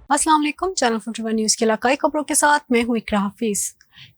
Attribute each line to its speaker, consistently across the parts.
Speaker 1: अस्सलाम वालेकुम, channel 51 news की इलाकाई खबरों के साथ मैं हूँ Iqra Hafeez.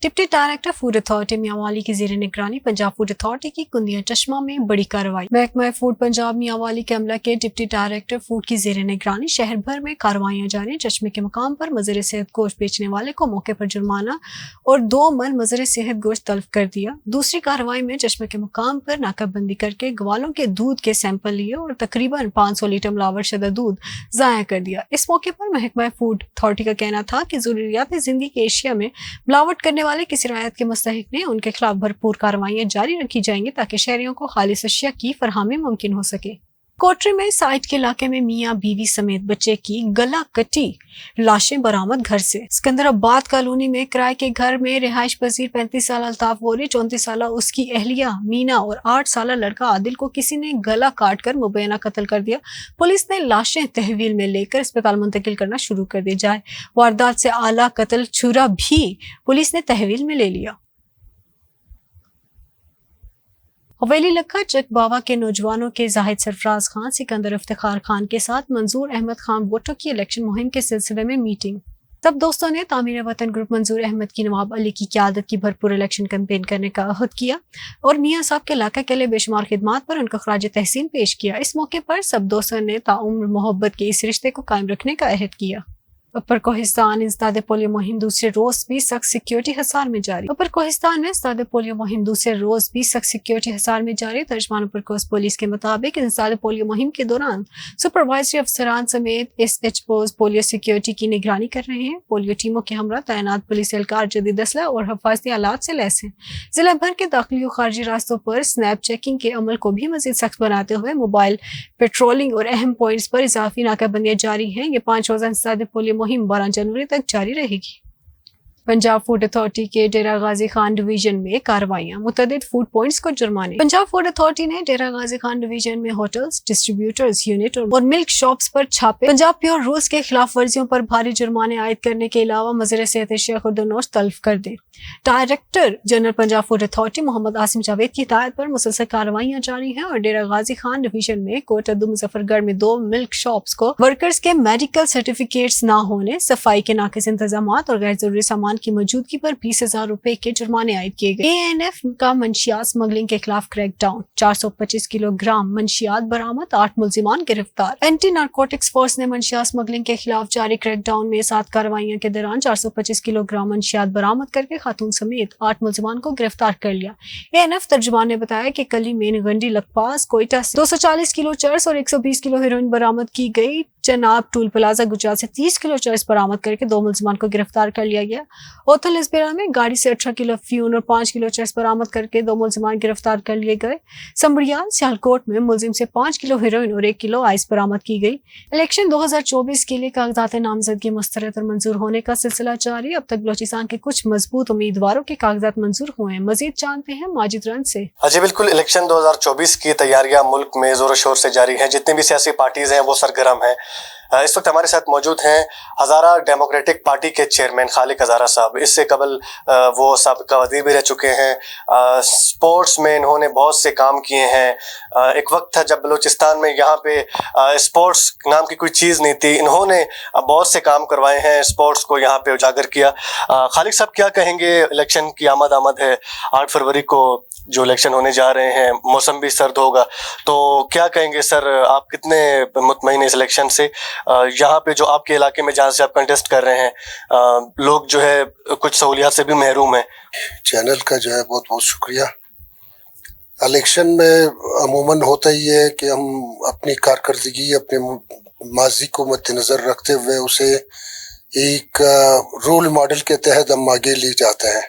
Speaker 1: Deputy director food authority Mianwali की ज़ेर निगरानी पंजाब फूड अथॉरिटी की कुंदिया चश्मा में बड़ी कार्रवाई। महकमा फूड पंजाब मियांवाली के अमला के डिप्टी डायरेक्टर फूड की ज़ेर निगरानी शहर भर में कार्रवाइयाँ जारी। चश्मे के मकाम पर मज़र सेहत गोश्त बेचने वाले को मौके पर जुर्माना और 2 मन मज़र सेहत गोश्त तलब कर दिया। दूसरी कार्रवाई में चश्मे के मकाम पर नाकाबंदी करके ग्वालों के दूध के सैंपल लिए और तकरीबन 500 लीटर मिलावट शुदा दूध ज़ाया कर दिया। इस मौके पर महकमा फूड अथॉरिटी का कहना था कि ज़रूरियात ज़िंदगी के एशिया में मिलावट करने वाले किसी रियायत के मुस्तहिक ने उनके खिलाफ भरपूर कार्रवाइयाँ जारी रखी जाएंगी ताकि शहरियों को खालिस अशिया की फरहमी मुमकिन हो सके। कोटरी में साइट के इलाके में मियाँ बीवी समेत बच्चे की गला कटी लाशें बरामद घर से। सिकंदराबाद कॉलोनी में किराए के घर में रिहाइश पजीर 35 साल अल्ताफ वोरी, 34 साल उसकी अहलिया मीना और 8 साल लड़का आदिल को किसी ने गला काट कर मुबैना कत्ल कर दिया। पुलिस ने लाशें तहवील में लेकर अस्पताल मुंतकिल करना शुरू कर दी जाए। वारदात से आला कत्ल छुरा भी पुलिस ने तहवील में ले लिया। हवेली लखा चक बावा के नौजवानों के जाहिद सरफराज खान, सिकंदर इफ्तिखार खान के साथ मंजूर अहमद खान वोटों की इलेक्शन मुहिम के सिलसिले में मीटिंग। तब दोस्तों ने तामीर वतन ग्रुप मंजूर अहमद की नवाब अली की क़यादत की भरपूर इलेक्शन कैंपेन करने का अहद किया और मियाँ साहब के इलाके के लिए बेशुमार खिदमात पर उनका खराज तहसीन पेश किया। इस मौके पर सब दोस्तों ने ताउम्र मोहब्बत के इस रिश्ते को कायम रखने का अहद किया। अपर कोहिस्तान इंसदाद पोलियो मुहिम दूसरे रोज भी सख्त सिक्योरिटी हिसार में जारी। अपर कोहिस्तान में इंसदाद पोलियो मुहिम दूसरे रोज भी सख्त सिक्योरिटी हिसार में जारी। तर्जमान अपर कोस्ट पुलिस के मुताबिक इंसदाद पोलियो मुहिम के दौरान सुपरवाइजरी अफसरान समेत SHOs पोलियो सिक्योरिटी की निगरानी कर रहे हैं। पोलियो टीमों के हमरा तैनात पुलिस एहलकार जदीद असला और हिफाजती आलात से लैस हैं। जिला भर के दाखिली और खारजी रास्तों पर स्नैप चेकिंग के अमल को भी मजीद सख्त बनाते हुए मोबाइल पेट्रोलिंग और अहम पॉइंट्स पर इजाफी नाकाबंदियां जारी हैं। ये 5 रोजा इंसदाद पोलियो मुहिम 12 जनवरी तक जारी रहेगी। पंजाब फूड अथॉरिटी के डेरा गाजी खान डिवीजन में कार्रवाइयां, मुतअद्दिद फूड पॉइंट्स को जुर्माने। पंजाब फूड अथॉरिटी ने डेरा गाजी खान डिवीजन में होटल्स, डिस्ट्रीब्यूटर्स यूनिट और मिल्क शॉप्स पर छापे। पंजाब प्योर रूल्स के खिलाफ वर्जियों पर भारी जुर्माने आयद करने के अलावा मज़र सेहत अशिया खुर्दनोश तल्फ कर दे। Director general Punjab food authority Muhammad Asim Javed की हिदायत पर मुसलसल कार्रवाइयां जारी हैं और डेरा गाजी खान डिवीजन में कोट अद्दू मुजफ्फरगढ़ में 2 मिल्क शॉप्स को वर्कर्स के मेडिकल सर्टिफिकेट्स न होने, सफाई के नाकिस इंतजाम और गैर जरूरी सामान की मौजूदगी पर 20,000 रुपए के जुर्माने आयद किए गए। ANF का मंशियात स्मगलिंग के खिलाफ क्रैकडाउन, 425 किलोग्राम मंशियात बरामद, 8 मुल्जिमान गिरफ्तार। एंटी नारकोटिक्स फोर्स ने मंशियात स्मगलिंग के खिलाफ जारी क्रैकडाउन में 7 कार्रवाइयों के दौरान 425 किलोग्राम मंशियात बरामद करके खातून समेत 8 मुल्जिमान को गिरफ्तार कर लिया। ANF तर्जुमान ने बताया कि कली मेन गंडी लखपास कोयटा से 240 किलो चर्स और 120 किलो हेरोइन बरामद की गई। चनाब टूल प्लाजा गुजरात से 30 किलो चर्स बरामद करके 2 मुल्जिमान को गिरफ्तार कर लिया गया। ओथल इसबेरा में गाड़ी से 18 किलो फ्यून और 5 किलो चर्स बरामद करके 2 मुल्जिमान गिरफ्तार कर लिए गए। संबड़ियाल सियालकोट में मुल्जिम से 5 किलो हेरोइन और 1 किलो आइस बरामद की गई। इलेक्शन 2024 के लिए कागजात नामजदगी मुस्तरद और मंजूर होने का सिलसिला जारी। अब तक बलोचिस्तान के कुछ मजबूत उम्मीदवारों के कागजात मंजूर हुए हैं। मजीद जानते हैं माजिद रन से।
Speaker 2: जी बिल्कुल, इलेक्शन 2024 की तैयारियां मुल्क में जोर शोर से जारी हैं। जितनी भी सियासी पार्टीज हैं वो सरगर्म हैं। इस वक्त हमारे साथ मौजूद हैं हज़ारा डेमोक्रेटिक पार्टी के चेयरमैन खालिक हज़ारा साहब। इससे कबल वो साबिका वज़ीर भी रह चुके हैं। स्पोर्ट्स में इन्होंने बहुत से काम किए हैं। एक वक्त था जब बलूचिस्तान में यहाँ पे स्पोर्ट्स नाम की कोई चीज़ नहीं थी। इन्होंने बहुत से काम करवाए हैं, स्पोर्ट्स को यहाँ पे उजागर किया। खालिक साहब क्या कहेंगे? इलेक्शन की आमद है, 8 फरवरी को जो इलेक्शन होने जा रहे हैं, मौसम भी सर्द होगा, तो क्या कहेंगे सर? आप कितने मुतमईन इस इलेक्शन से? यहाँ पे जो आपके इलाके में जहाँ से आप कंटेस्ट कर रहे हैं, लोग जो है कुछ सहूलियात से भी महरूम हैं।
Speaker 3: चैनल का जो है बहुत बहुत शुक्रिया। इलेक्शन में अमूमन होता ही है कि हम अपनी कारकर्दगी, अपने माजी को मद्देनज़र रखते हुए उसे एक रोल मॉडल के तहत हम आगे ले जाते हैं।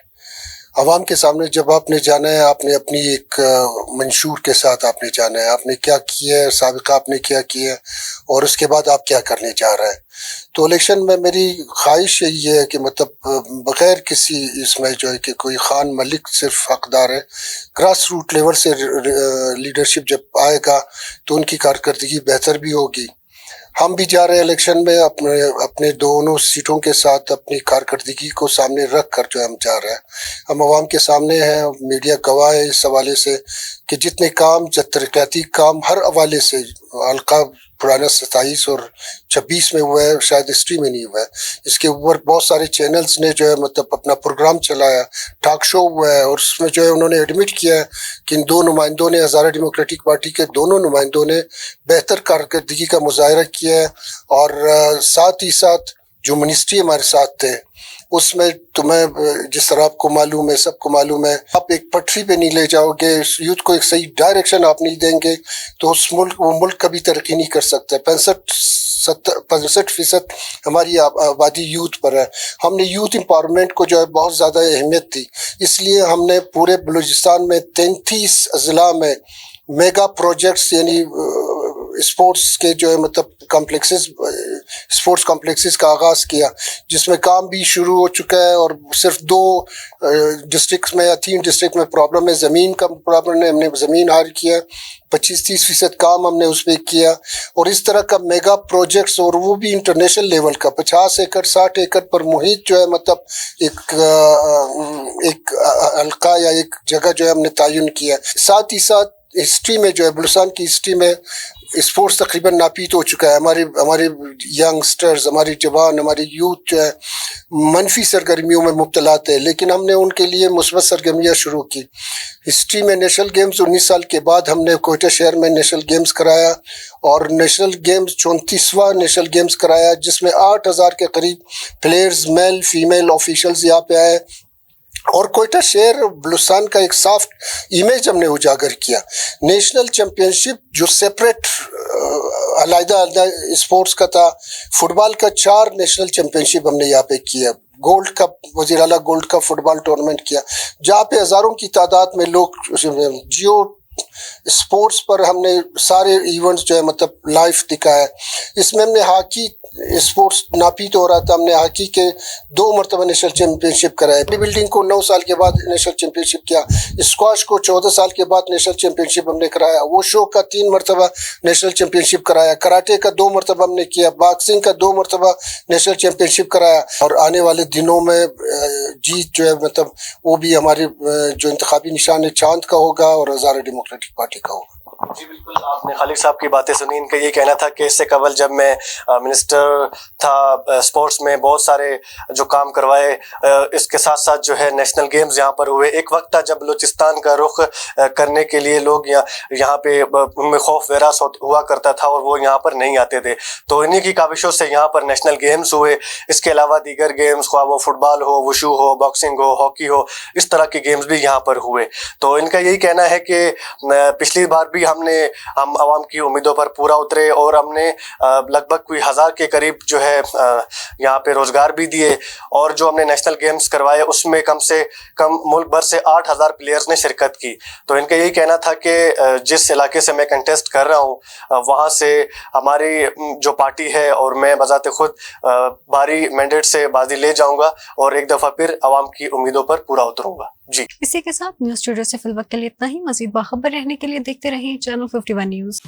Speaker 3: आवाम के सामने जब आपने जाना है, आपने अपनी एक मंशूर के साथ आपने जाना है, आपने क्या किया है, साबिका आपने क्या किया है और उसके बाद आप क्या करने जा रहे हैं। तो इलेक्शन में मेरी ख्वाहिश यही है कि मतलब बग़ैर किसी इसमें जो है कि कोई खान मलिक सिर्फ हकदार है। ग्रास रूट लेवल से लीडरशिप जब आएगा तो उनकी कारकर्दगी बेहतर भी होगी। हम भी जा रहे हैं इलेक्शन में अपने दोनों सीटों के साथ अपनी कारकर्दगी को सामने रख कर जो हम जा रहे हैं। हम आवाम के सामने हैं, मीडिया गवाह है इस हवाले से कि जितने काम, तरक्याती काम हर हवाले से हल्का पुराना 27 और 26 में हुआ है, शायद हिस्ट्री में नहीं हुआ है। इसके ऊपर बहुत सारे चैनल्स ने जो है मतलब अपना प्रोग्राम चलाया, टॉक शो हुआ है, और उसमें जो है उन्होंने एडमिट किया है कि इन दो नुमाइंदों ने, हज़ारा डेमोक्रेटिक पार्टी के दोनों नुमाइंदों ने बेहतर कारकर्दगी का मुजाहरा किया है। और साथ ही साथ जो मिनिस्ट्री हमारे साथ थे उसमें तुम्हें जिस तरह आपको मालूम है, सबको मालूम है, आप एक पटरी पे नहीं ले जाओगे, यूथ को एक सही डायरेक्शन आप नहीं देंगे तो वो मुल्क कभी तरक्की नहीं कर सकता। 65% हमारी आबादी यूथ पर है। हमने यूथ एम्पावरमेंट को जो है बहुत ज़्यादा अहमियत दी, इसलिए हमने पूरे बलूचिस्तान में 33 अजला में मेगा प्रोजेक्ट्स यानी स्पोर्ट्स के जो है मतलब कॉम्प्लेक्सेस, स्पोर्ट्स कॉम्प्लेक्सेस का आगाज़ किया, जिसमें काम भी शुरू हो चुका है। और सिर्फ 2 डिस्ट्रिक्ट में या 3 डिस्ट्रिक्ट में प्रॉब्लम है, ज़मीन का प्रॉब्लम है, हमने ज़मीन हायर किया, 25-30% काम हमने उस पर किया। और इस तरह का मेगा प्रोजेक्ट्स, और वो भी इंटरनेशनल लेवल का, 50 एकड़ 60 एकड़ पर मुहित जो है मतलब एक हल्का या एक जगह जो है हमने तयन किया। साथ ही साथ हिस्ट्री में जो है, बलूचिस्तान की हिस्ट्री में स्पोर्ट्स तकरीबन नापीद हो चुका है। हमारे यंगस्टर्स, हमारी जवान, हमारी यूथ जो है मनफी सरगर्मियों में मुब्तला थे, लेकिन हमने उनके लिए मुस्बत सरगर्मियाँ शुरू की। हिस्ट्री में नेशनल गेम्स 19 साल के बाद हमने कोयटा शहर में नेशनल गेम्स कराया, और नेशनल गेम्स 34वां नेशनल गेम्स कराया, जिसमें 8000 के करीब प्लेयर्स, मेल फीमेल ऑफिशियल्स यहाँ पे आए। और कोयटा शहर बलूचिस्तान का एक सॉफ्ट इमेज हमने उजागर किया। नेशनल चैम्पियनशिप जो सेपरेट अलग स्पोर्ट्स का था, फुटबॉल का 4 नेशनल चैम्पियनशिप हमने यहाँ पे किया। गोल्ड कप, वज़ीर आला गोल्ड कप फुटबॉल टूर्नामेंट किया, जहाँ पे हज़ारों की तादाद में लोग, जियो स्पोर्ट्स पर हमने सारे इवेंट्स जो है मतलब लाइव दिखाया। इसमें हमने हॉकी स्पोर्ट्स नापीद हो रहा था, हमने हॉकी के 2 मरतबा नेशनल चैम्पियनशिप कराया। बॉडी बिल्डिंग को 9 साल के बाद नेशनल चैम्पियनशिप किया। स्क्वाश को 14 साल के बाद नेशनल चैम्पियनशिप हमने कराया। वुशु का 3 मरतबा नेशनल चैम्पियनशिप कराया। कराटे का 2 मरतबा हमने किया। बॉक्सिंग का 2 मरतबा नेशनल चैम्पियनशिप कराया। और आने वाले दिनों में जीत जो है मतलब वो भी हमारे जो इंतखाबी निशान है चांद का होगा और हज़ारा डेमोक्रेटिक पार्टी का होगा।
Speaker 2: जी बिल्कुल, आपने खालिद साहब की बातें सुनी। इनका ये कहना था कि इससे कबल जब मैं मिनिस्टर था स्पोर्ट्स में बहुत सारे जो काम करवाए, इसके साथ साथ जो है नेशनल गेम्स यहाँ पर हुए। एक वक्त था जब बलूचिस्तान का रुख करने के लिए लोग यहाँ पे उनमें खौफ वरास हुआ करता था और वो यहाँ पर नहीं आते थे। तो इन्हीं की काविशों से यहाँ पर नेशनल गेम्स हुए। इसके अलावा दीगर गेम्स, ख्वाह वो फुटबॉल हो, वुशु हो, बॉक्सिंग हो, हॉकी हो, इस तरह के गेम्स भी यहाँ पर हुए। तो इनका यही कहना है कि पिछली बार भी हम आवाम की उम्मीदों पर पूरा उतरे और हमने लगभग कोई 1000 के करीब जो है यहाँ पे रोजगार भी दिए। और जो हमने नेशनल गेम्स करवाए उसमें कम से कम मुल्क भर से 8000 प्लेयर्स ने शिरकत की। तो इनका यही कहना था कि जिस इलाके से मैं कंटेस्ट कर रहा हूँ वहाँ से हमारी जो पार्टी है और मैं बजाते खुद भारी मैंडेट से बाजी ले जाऊँगा और एक दफ़ा फिर आवाम की उम्मीदों पर पूरा उतरूँगा। जी,
Speaker 1: इसी के साथ न्यूज़ स्टूडियो से फिलवक्त के लिए इतना ही। मज़ीद बाखबर रहने के लिए देखते रहें चैनल 51 न्यूज़।